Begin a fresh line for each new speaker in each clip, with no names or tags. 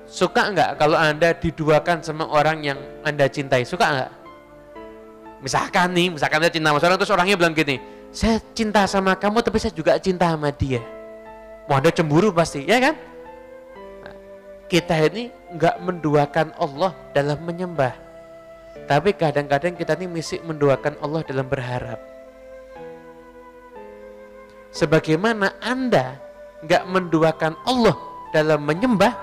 Suka nggak kalau Anda diduakan sama orang yang Anda cintai? Suka nggak? Misalkan Anda cinta sama orang, terus orangnya bilang gini, saya cinta sama kamu tapi saya juga cinta sama dia. Mau Anda cemburu pasti, ya kan? Nah, kita ini nggak menduakan Allah dalam menyembah, tapi kadang-kadang kita ini mesti menduakan Allah dalam berharap. Sebagaimana Anda nggak menduakan Allah dalam menyembah,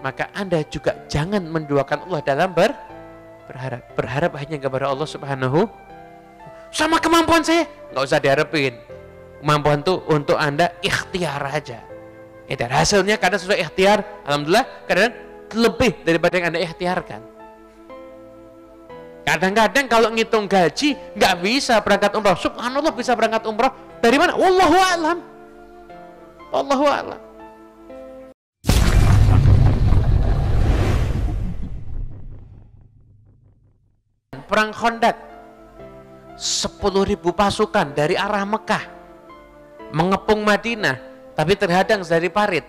maka Anda juga jangan menduakan Allah dalam berharap. Berharap hanya kepada Allah Subhanahu. Sama kemampuan saya, nggak usah diharapin. Kemampuan itu untuk Anda ikhtiar aja. Hasilnya kadang sesuai ikhtiar, alhamdulillah, kadang lebih daripada yang Anda ikhtiarkan. Kadang-kadang kalau ngitung gaji nggak bisa berangkat umrah. Subhanallah, bisa berangkat umrah dari mana? Wallahu a'lam. Wallahu a'lam. Perang Khandaq, 10.000 pasukan dari arah Mekah mengepung Madinah, tapi terhadang dari parit.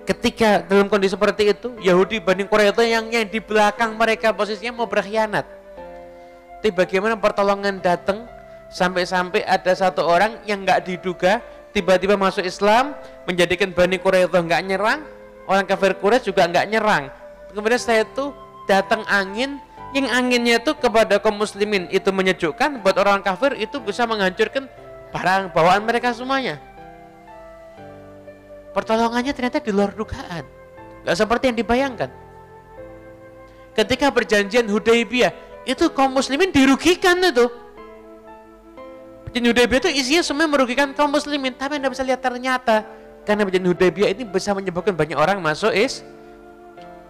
Ketika dalam kondisi seperti itu, Yahudi Bani Quraidah yang di belakang mereka posisinya mau berkhianat. Tapi bagaimana pertolongan datang, sampai-sampai ada satu orang yang nggak diduga tiba-tiba masuk Islam, menjadikan Bani Quraidah nggak nyerang, orang kafir Quraisy juga nggak nyerang. Kemudian setelah itu datang angin, yang anginnya itu kepada kaum muslimin itu menyejukkan, buat orang kafir itu bisa menghancurkan barang bawaan mereka semuanya. Pertolongannya ternyata di luar dugaan, nggak seperti yang dibayangkan. Ketika perjanjian Hudaybiyah itu kaum muslimin dirugikan itu. Perjanjian Hudaybiyah itu isinya semua merugikan kaum muslimin, tapi Anda bisa lihat ternyata karena perjanjian Hudaybiyah ini bisa menyebabkan banyak orang masuk Islam.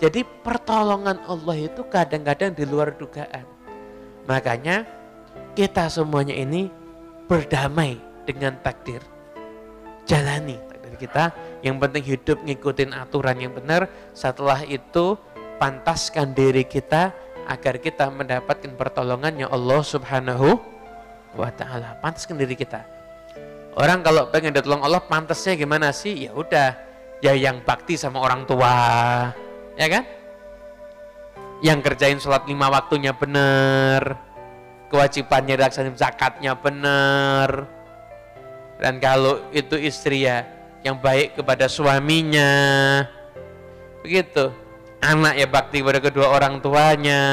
Jadi pertolongan Allah itu kadang-kadang di luar dugaan. Makanya kita semuanya ini berdamai dengan takdir. Jalani takdir kita. Yang penting hidup ngikutin aturan yang benar. Setelah itu pantaskan diri kita agar kita mendapatkan pertolongannya Allah Subhanahu wa ta'ala. Pantaskan diri kita. Orang kalau pengen ditolong Allah, pantasnya gimana sih? Ya udah, ya yang bakti sama orang tua, ya kan? Yang kerjain sholat 5 waktunya benar, kewajibannya dilaksanain, zakatnya benar. Dan kalau itu istri ya, yang baik kepada suaminya, begitu. Anak ya bakti kepada kedua orang tuanya,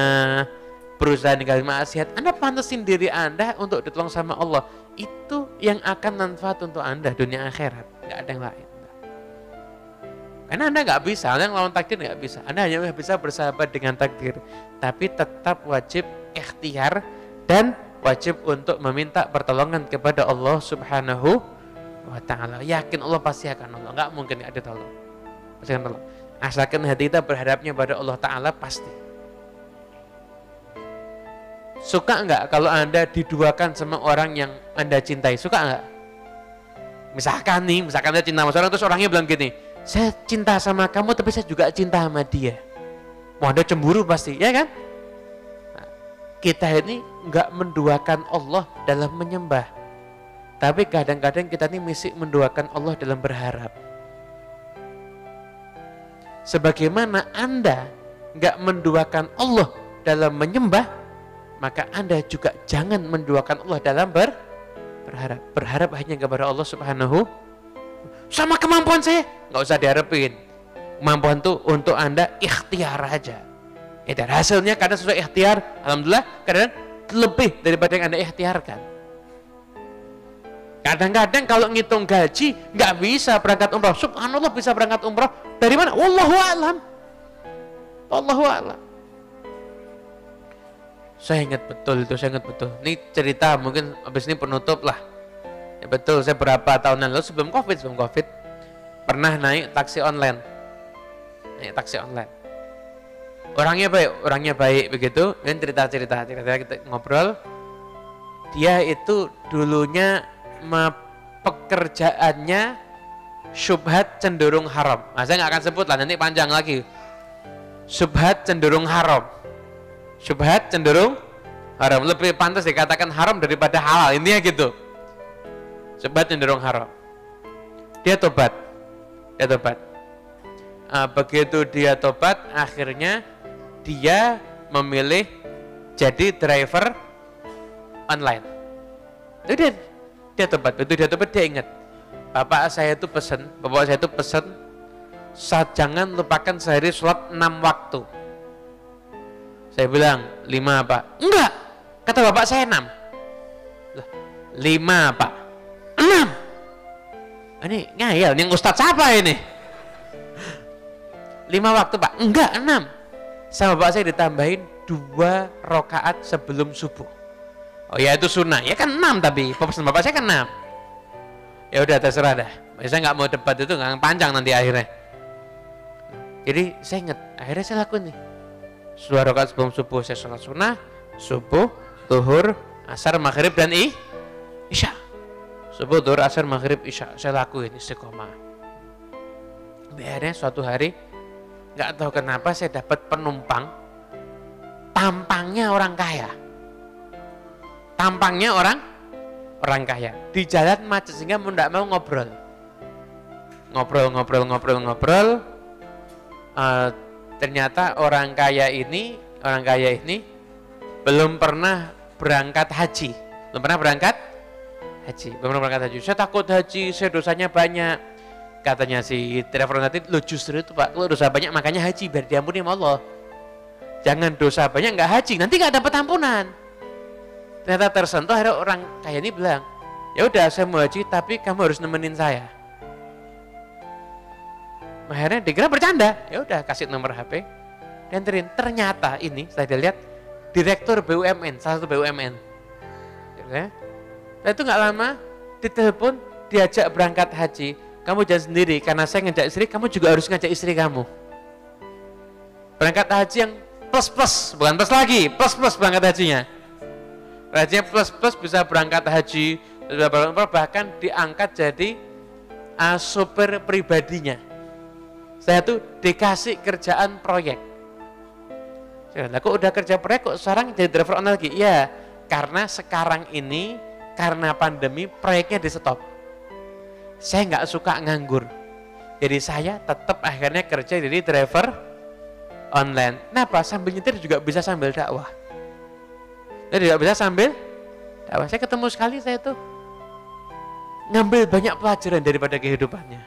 berusaha ninggalin maksiat. Anda pantasin diri Anda untuk ditolong sama Allah. Itu yang akan manfaat untuk Anda dunia akhirat, nggak ada yang lain. Karena Anda nggak bisa, Anda ngelawan takdir nggak bisa. Anda hanya bisa bersahabat dengan takdir, tapi tetap wajib ikhtiar dan wajib untuk meminta pertolongan kepada Allah Subhanahu wa ta'ala. Yakin Allah pasti akan nolong, nggak mungkin nggak ditolong, pasti akan tolong. Asalkan hati kita berharapnya pada Allah Ta'ala pasti. Suka nggak kalau Anda diduakan sama orang yang Anda cintai? Suka nggak? Misalkan Anda cinta sama orang, terus orangnya bilang gini, saya cinta sama kamu tapi saya juga cinta sama dia. Mau Anda cemburu pasti, ya kan? Nah, kita ini nggak menduakan Allah dalam menyembah, tapi kadang-kadang kita ini mesti menduakan Allah dalam berharap. Sebagaimana Anda nggak menduakan Allah dalam menyembah, maka Anda juga jangan menduakan Allah dalam berharap. Berharap hanya kepada Allah Subhanahu. Sama kemampuan saya, nggak usah diharapin. Kemampuan itu untuk Anda ikhtiar aja. Dan hasilnya kadang sesuai ikhtiar, alhamdulillah, kadang lebih daripada yang Anda ikhtiarkan. Kadang-kadang kalau ngitung gaji nggak bisa berangkat umrah. Subhanallah, bisa berangkat umrah dari mana? Wallahu a'lam. Wallahu a'lam. Saya ingat betul itu, saya ingat betul. Ini cerita mungkin habis ini penutup lah. Ya betul, saya berapa tahun lalu sebelum COVID pernah naik taksi online. Orangnya baik begitu. Dan cerita kita ngobrol. Dia itu dulunya pekerjaannya syubhat cenderung haram. Nah, saya nggak akan sebut lah, nanti panjang lagi. Syubhat cenderung haram. Syubhat cenderung haram, lebih pantas dikatakan haram daripada halal, intinya gitu. Syubhat cenderung haram. Dia tobat. begitu dia tobat, akhirnya dia memilih jadi driver online. Itu dia tobat, begitu dia tobat dia ingat, bapak saya itu pesen, jangan lupakan sehari sholat 6 waktu. Saya bilang 5 pak, enggak, kata bapak saya 6. 5 pak, 6. Ini ngayal, yang ustadz siapa ini? 5 waktu pak, enggak 6. Sama bapak saya ditambahin 2 rakaat sebelum subuh. Oh ya itu sunnah, ya kan 6 tapi pesan bapak saya kan 6. Ya udah terserah dah, saya nggak mau debat itu, nggak panjang nanti akhirnya. Jadi saya ingat, akhirnya saya lakuin nih. 2 rakaat sebelum subuh saya sholat sunnah, subuh, zuhur, asar, maghrib dan isya. Subuh, zuhur, asar, maghrib, isya. Saya lakuin istiqomah. Akhirnya suatu hari nggak tahu kenapa saya dapat penumpang tampangnya orang kaya. Tampangnya orang kaya. Di jalan macet sehingga tidak mau ngobrol. Ngobrol. Ternyata orang kaya ini belum pernah berangkat haji. Belum pernah berangkat haji. Saya takut haji, saya dosanya banyak. Katanya si driver nanti, lo justru itu pak, lo dosa banyak makanya haji biar diampuni sama Allah. Jangan dosa banyak nggak haji, nanti nggak dapat ampunan. Ternyata tersentuh, akhirnya orang kaya ini bilang, ya udah saya mau haji tapi kamu harus nemenin saya. Akhirnya dikira bercanda, ya udah kasih nomor HP, dianterin. Ternyata ini saya lihat direktur BUMN, salah satu BUMN. Ya, itu nggak lama ditelepon, diajak berangkat haji. Kamu jangan sendiri, karena saya ngajak istri, kamu juga harus ngajak istri kamu. Berangkat haji yang plus, bukan plus lagi, plus berangkat hajinya. Hajinya plus bisa berangkat haji, bahkan diangkat jadi sopir pribadinya. Saya tuh dikasih kerjaan proyek. Saya kok udah kerja proyek kok sekarang jadi driver online lagi? Iya, karena sekarang ini karena pandemi proyeknya di stop. Saya nggak suka nganggur, jadi saya tetap akhirnya kerja jadi driver online. Kenapa? Sambil nyetir juga bisa sambil dakwah. Jadi tidak bisa sambil dakwah. Saya ketemu sekali, saya tuh ngambil banyak pelajaran daripada kehidupannya.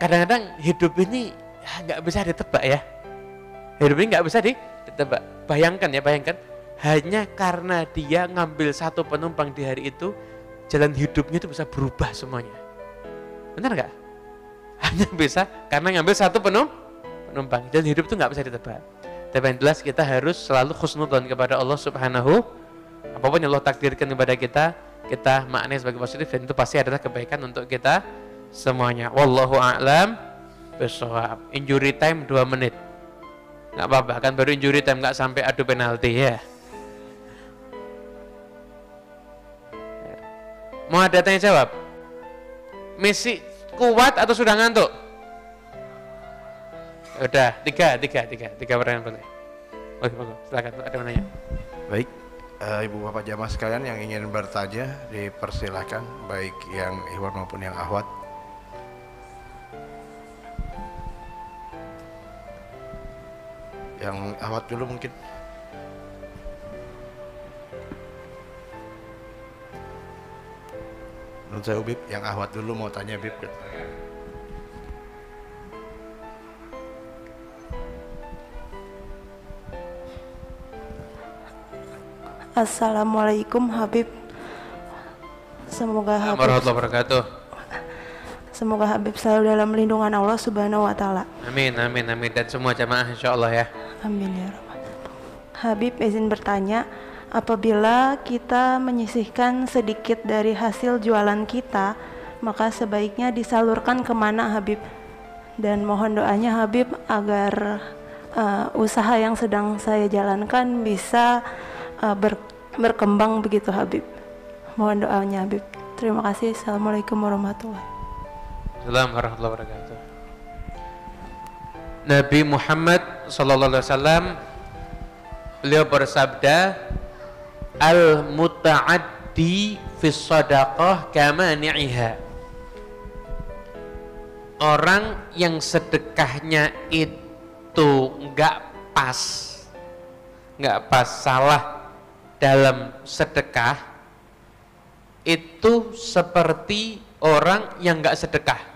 Kadang-kadang hidup ini nggak bisa ditebak ya. Hidup ini nggak bisa ditebak. Bayangkan, hanya karena dia ngambil 1 penumpang di hari itu, jalan hidupnya itu bisa berubah semuanya. Benar nggak? Hanya bisa karena ngambil 1 penumpang. Jalan hidup itu nggak bisa ditebak. Tapi yang jelas kita harus selalu husnudzon kepada Allah Subhanahu. Apapun yang Allah takdirkan kepada kita maknai sebagai positif, dan itu pasti adalah kebaikan untuk kita semuanya. Wallahu a'lam bishawab. Injury time 2 menit. Nggak apa-apa, kan baru injury time, nggak sampai adu penalti ya. Mau ada tanya jawab? Misi kuat atau sudah ngantuk? Udah, tiga pertanyaan boleh. Oke, silakan, ada yang nanya.
Baik, Ibu Bapak jamaah sekalian yang ingin bertanya dipersilakan, baik yang ikhwan maupun yang akhwat. Yang akhwat dulu mungkin. Menurut saya Ubib, yang akhwat dulu mau tanya Ubib.
Assalamualaikum Habib. Semoga Habib
warahmatullahi wabarakatuh.
Semoga Habib selalu dalam lindungan Allah Subhanahu wa taala.
Amin, dan semua jamaah insyaallah ya.
Amin ya rabbal. Habib izin bertanya, apabila kita menyisihkan sedikit dari hasil jualan kita, maka sebaiknya disalurkan kemana Habib? Dan mohon doanya Habib agar usaha yang sedang saya jalankan bisa berkembang begitu Habib. Mohon doanya Habib. Terima kasih. Assalamualaikum warahmatullahi
wabarakatuh. Nabi Muhammad sallallahu alaihi wasallam beliau bersabda, al-muta'addi fi shadaqah kamani'iha. orang yang sedekahnya itu nggak pas, salah dalam sedekah, itu seperti orang yang nggak sedekah.